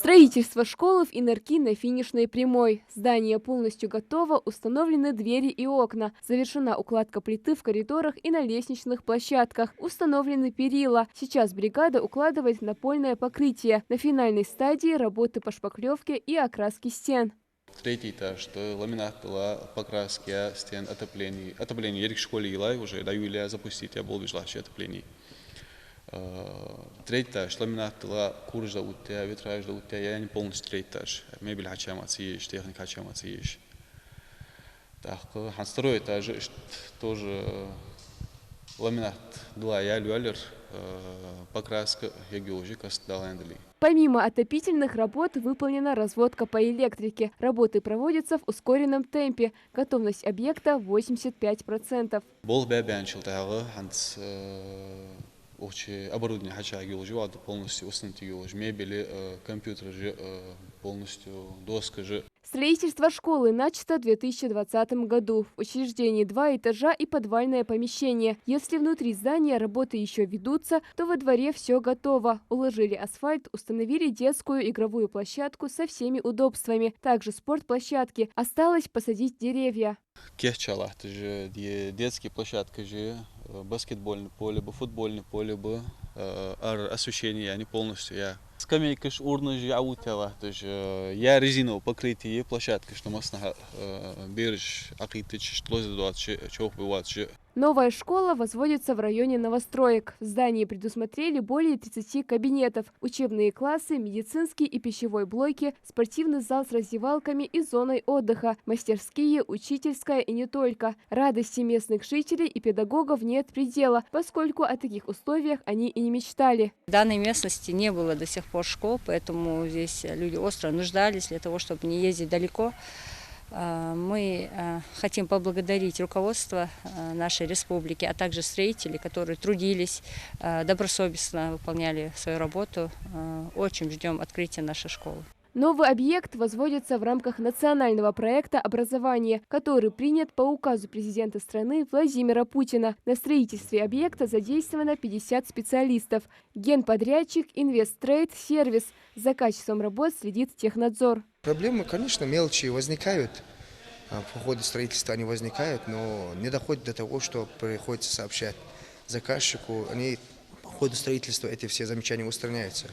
Строительство школы в Инарки на финишной прямой. Здание полностью готово, установлены двери и окна. Завершена укладка плиты в коридорах и на лестничных площадках. Установлены перила. Сейчас бригада укладывает напольное покрытие. На финальной стадии работы по шпаклевке и окраске стен. Третий этаж, что ламинат была покраски стен, отопление. Я в школе уже даю или запустить, я был желающий отопление. Третий этаж, ламинат была курс да утя, витраж да утя, я не полностью третий этаж. Мебель хачамацияш, техника хачамацияш. Так, второй этаж тоже ламинат была я люалер, покраска я геологика сталандли. Помимо отопительных работ выполнена разводка по электрике. Работы проводятся в ускоренном темпе. Готовность объекта 85%. Бол бябянчил тагы, оборудование хача геологии полностью установить геологии, мебели, компьютеры полностью, доска же. Строительство школы начато в 2020 году. В учреждении 2 этажа и подвальное помещение. Если внутри здания работы еще ведутся, то во дворе все готово. Уложили асфальт, установили детскую игровую площадку со всеми удобствами. Также спортплощадки. Осталось посадить деревья. Кехчала, это же детские площадки, баскетбольное поле, футбольное поле, освещение, они полностью я. Скамейка урна же аутела, то есть я резиновое покрытие площадки, что можно беречь, акитыч, что задавать, чего бывает. Новая школа возводится в районе новостроек. В здании предусмотрели более 30 кабинетов, учебные классы, медицинский и пищевой блоки, спортивный зал с раздевалками и зоной отдыха, мастерские, учительская и не только. Радости местных жителей и педагогов нет предела, поскольку о таких условиях они и не мечтали. В данной местности не было до сих пор школ, поэтому здесь люди остро нуждались для того, чтобы не ездить далеко. Мы хотим поблагодарить руководство нашей республики, а также строителей, которые трудились, добросовестно выполняли свою работу. Очень ждем открытия нашей школы. Новый объект возводится в рамках национального проекта образования, который принят по указу президента страны Владимира Путина. На строительстве объекта задействовано 50 специалистов. Генподрядчик, инвесттрейд, сервис. За качеством работ следит технадзор. Проблемы, конечно, мелочи возникают. По ходу строительства они возникают, но не доходит до того, что приходится сообщать заказчику. По ходу строительства эти все замечания устраняются.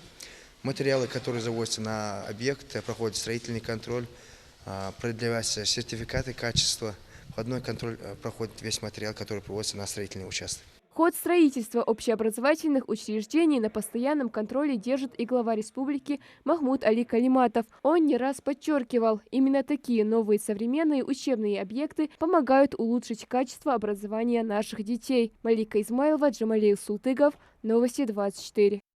Материалы, которые завозятся на объект, проходят строительный контроль, предъявляются сертификаты качества. Входной контроль проходит весь материал, который привозится на строительный участок. Ход строительства общеобразовательных учреждений на постоянном контроле держит и глава республики Махмуд Али Калиматов. Он не раз подчеркивал, именно такие новые современные учебные объекты помогают улучшить качество образования наших детей. Малика Измайлова, Джамалил Султыгов, Новости 24.